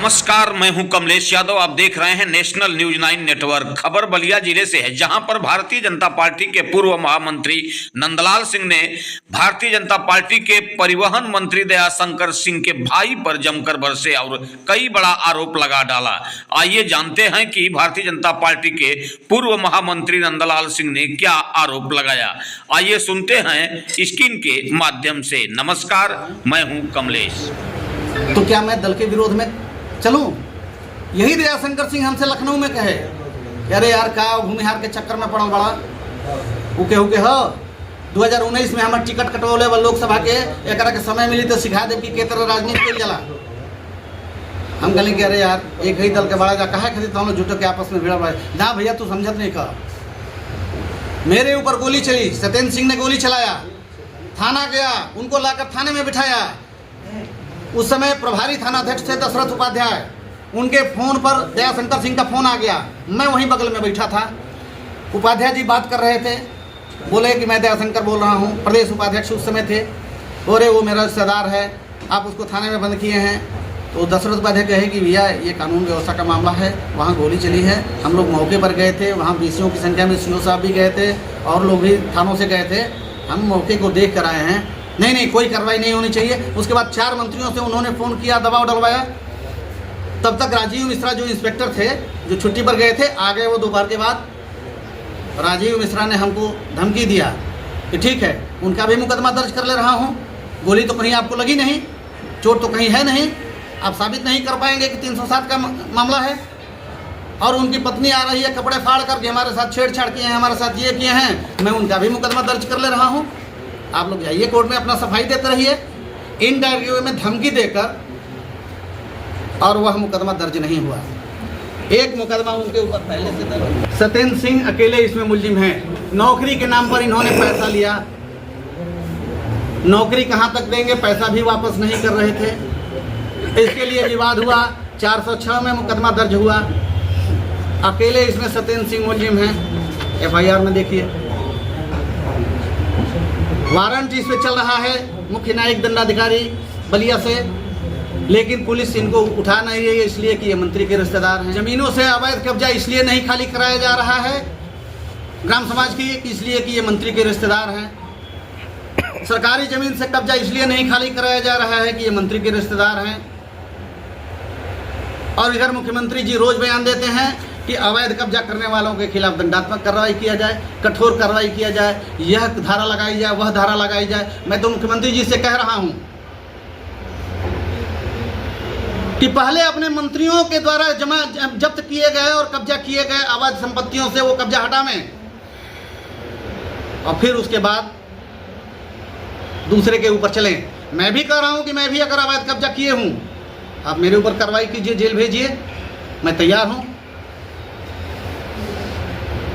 नमस्कार, मैं हूं कमलेश यादव। आप देख रहे हैं नेशनल न्यूज 9 नेटवर्क। खबर बलिया जिले से है, जहां पर भारतीय जनता पार्टी के पूर्व महामंत्री नंदलाल सिंह ने भारतीय जनता पार्टी के परिवहन मंत्री दयाशंकर सिंह के भाई पर जमकर बरसे और कई बड़ा आरोप लगा डाला। आइए जानते हैं कि भारतीय जनता पार्टी के पूर्व महामंत्री नंदलाल सिंह ने क्या आरोप लगाया। आइए सुनते हैं स्क्रीन के माध्यम से। नमस्कार, मैं हूँ कमलेश। तो क्या मैं दल के विरोध में चलूं? यही दयाशंकर सिंह हमसे लखनऊ में कहे, अरे यार का भूमिहार के चक्कर में पड़ो बड़ा उके हो 2019 में हमारे टिकट कटवले वाले लोकसभा के एकरा के समय मिली तो सिखा दे कि के तरह राजनीति कल जला। हम कहले कि अरे यार एक ही दल के बड़ा जा कहा खातिर हम लोग झूठो के आपस में भिड़ा पड़े ना भैया, तू समझत नहीं का। मेरे ऊपर गोली चली, सत्येंद्र सिंह ने गोली चलाया, थाना गया, उनको लाकर थाने में बिठाया। उस समय प्रभारी थानाध्यक्ष थे दशरथ उपाध्याय, उनके फोन पर दयाशंकर सिंह का फोन आ गया। मैं वहीं बगल में बैठा था। उपाध्याय जी बात कर रहे थे, बोले कि मैं दयाशंकर बोल रहा हूँ। प्रदेश उपाध्यक्ष उस समय थे, बोले वो मेरा रिश्तेदार है, आप उसको थाने में बंद किए हैं। तो दशरथ उपाध्याय कहे कि भैया ये कानून व्यवस्था का मामला है, वहाँ गोली चली है, हम लोग मौके पर गए थे, वहाँ बीसीओ की संख्या में सीओ साहब भी गए थे और लोग भी थानों से गए थे, हम मौके को देख कर आए हैं। नहीं, कोई कार्रवाई नहीं होनी चाहिए। उसके बाद 4 मंत्रियों से उन्होंने फ़ोन किया, दबाव डलवाया। तब तक राजीव मिश्रा जो इंस्पेक्टर थे, जो छुट्टी पर गए थे, आ गए वो दोपहर के बाद। राजीव मिश्रा ने हमको धमकी दिया कि ठीक है, उनका भी मुकदमा दर्ज कर ले रहा हूँ, गोली तो कहीं आपको लगी नहीं, चोट तो कहीं है नहीं, आप साबित नहीं कर पाएंगे कि 307 का मामला है। और उनकी पत्नी आ रही है कपड़े फाड़ करके, हमारे साथ छेड़छाड़ किए हैं, हमारे साथ ये किए हैं, मैं उनका भी मुकदमा दर्ज कर ले रहा हूँ। आप लोग जाइए कोर्ट में अपना सफाई देते रहिए। इनडायरेक्ट वे में धमकी देकर, और वह मुकदमा दर्ज नहीं हुआ। एक मुकदमा उनके ऊपर पहले से दर्ज। सत्येंद्र सिंह अकेले इसमें मुलजिम हैं। नौकरी के नाम पर इन्होंने पैसा लिया, नौकरी कहां तक देंगे, पैसा भी वापस नहीं कर रहे थे। इसके लिए विवाद हुआ, 406 में मुकदमा दर्ज हुआ। अकेले इसमें सत्येंद्र सिंह मुलजिम हैं। FIR में देखिए, वारंट इस पे चल रहा है मुख्य न्यायिक दंडाधिकारी बलिया से, लेकिन पुलिस इनको उठा नहीं रही है, इसलिए कि ये मंत्री के रिश्तेदार हैं। जमीनों से अवैध कब्जा इसलिए नहीं खाली कराया जा रहा है ग्राम समाज की, इसलिए कि ये मंत्री के रिश्तेदार हैं। सरकारी जमीन से कब्जा इसलिए नहीं खाली कराया जा रहा है कि ये मंत्री के रिश्तेदार हैं। और इधर मुख्यमंत्री जी रोज बयान देते हैं कि अवैध कब्जा करने वालों के खिलाफ दंडात्मक कार्रवाई किया जाए, कठोर कार्रवाई किया जाए, यह धारा लगाई जाए, वह धारा लगाई जाए। मैं तो मुख्यमंत्री जी से कह रहा हूं कि पहले अपने मंत्रियों के द्वारा जब्त किए गए और कब्जा किए गए अवैध संपत्तियों से वो कब्जा हटावें, और फिर उसके बाद दूसरे के ऊपर चलें। मैं भी कह रहा हूं कि मैं भी अगर अवैध कब्जा किए हूं, आप मेरे ऊपर कार्रवाई कीजिए, जेल भेजिए, मैं तैयार हूं।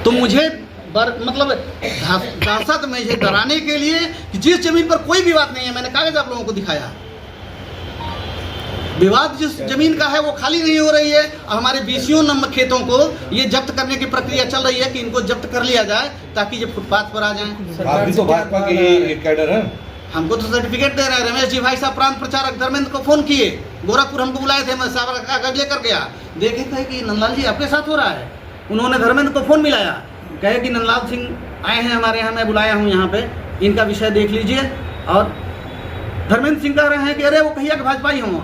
तो मुझे मतलब दहशत में ये डराने के लिए कि जिस जमीन पर कोई विवाद नहीं है, मैंने कागज आप लोगों को दिखाया, विवाद जिस जमीन का है वो खाली नहीं हो रही है। और हमारे बीसीओ नंबर खेतों को ये जब्त करने की प्रक्रिया चल रही है कि इनको जब्त कर लिया जाए ताकि ये फुटपाथ पर आ जाएं। आप भी तो भाजपा के एक कैडर हैं। हमको तो सर्टिफिकेट दे रहे हैं। रमेश जी भाई साहब प्रांत प्रचारक धर्मेंद्र को फोन किए, गोरखपुर हमको बुलाए थे, मैं साहब कागज लेकर गया, देखे थे कि नंदलाल जी आपके साथ हो रहा है। उन्होंने धर्मेंद्र को फोन मिलाया, कहे कि नंदलाल सिंह आए हैं हमारे यहाँ, मैं बुलाया हूँ यहाँ पे, इनका विषय देख लीजिए। और धर्मेंद्र सिंह कह रहे हैं कि अरे वो कहिया के भाजपाई हों।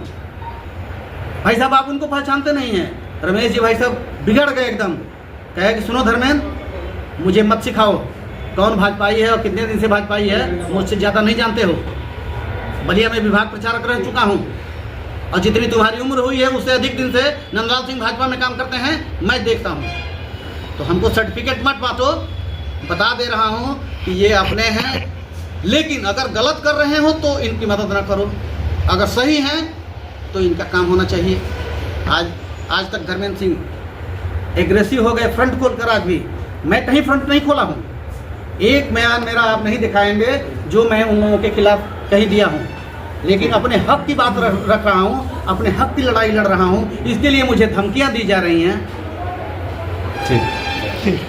भाई साहब आप उनको पहचानते नहीं हैं। रमेश जी भाई साहब बिगड़ गए एकदम, कहे कि सुनो धर्मेंद्र, मुझे मत सिखाओ कौन भाजपाई है और कितने दिन से भाजपाई है, मुझसे ज़्यादा नहीं जानते हो। बलिया में विभाग प्रचारक रह चुका हूँ और जितनी तुम्हारी उम्र हुई है उससे अधिक दिन से नंदलाल सिंह भाजपा में काम करते हैं, मैं देखता हूँ। तो हमको सर्टिफिकेट मत बांटो, बता दे रहा हूँ कि ये अपने हैं, लेकिन अगर गलत कर रहे हो तो इनकी मदद ना करो, अगर सही हैं तो इनका काम होना चाहिए। आज तक धर्मेंद्र सिंह एग्रेसिव हो गए, फ्रंट खोल कर। आज भी मैं कहीं फ्रंट नहीं खोला हूँ, एक बयान मेरा आप नहीं दिखाएंगे जो मैं उन लोगों के खिलाफ कहीं दिया हूँ, लेकिन अपने हक की बात रख रहा हूँ, अपने हक की लड़ाई लड़ रहा हूँ। इसके लिए मुझे धमकियाँ दी जा रही हैं। ठीक।